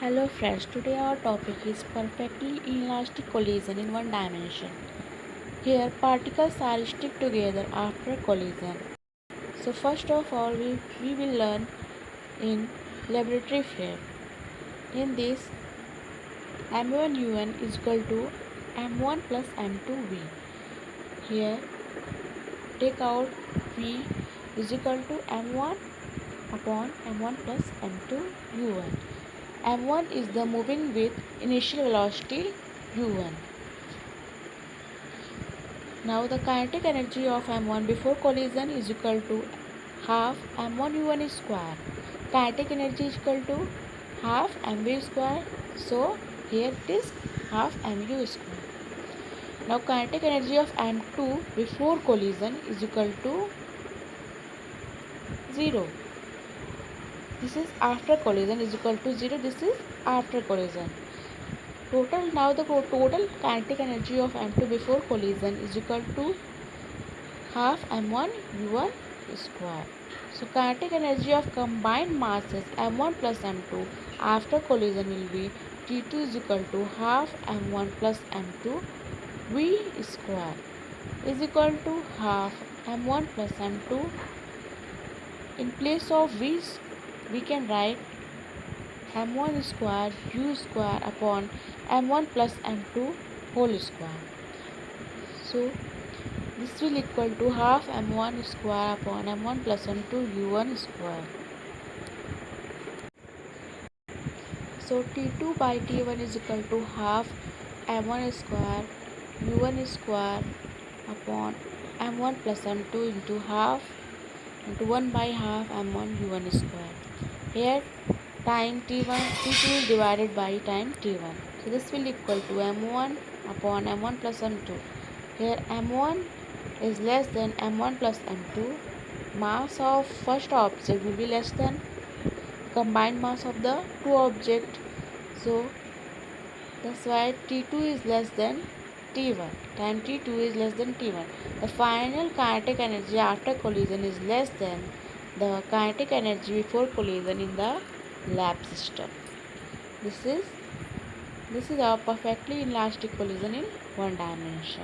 Hello friends, today our topic is perfectly inelastic collision in one dimension. Here particles are stick together after collision. So first of all we will learn in laboratory frame. In this M1 UN is equal to M1 plus M2 V. Here take out V is equal to M1 upon M1 plus M2 U1. M1 is the moving with initial velocity U1. Now the kinetic energy of M1 before collision is equal to half M1 U1 square. Kinetic energy is equal to half mv square. So here it is half mu square. Now kinetic energy of M2 before collision is equal to 0. This is after collision is equal to 0. This is after collision. Total kinetic energy of M2 before collision is equal to half m1 u1 square. So kinetic energy of combined masses m1 plus m2 after collision will be T2 is equal to half m1 plus m2 v square is equal to half m1 plus m2. In place of v, we can write m1 square u square upon m1 plus m2 whole square. So this will equal to half m1 square upon m1 plus m2 u1 square. So T2 by T1 is equal to half m1 square u1 square upon m1 plus m2 into half into 1 by half m1 u1 square. Here time T1 T2 is divided by time T1. So this will equal to m1 upon m1 plus m2. Here m1 is less than m1 plus m2. Mass of first object will be less than combined mass of the two objects. So that's why T2 is less than T1. Time T2 is less than T1. The final kinetic energy after collision is less than the kinetic energy before collision in the lab system. This is our perfectly elastic collision in one dimension.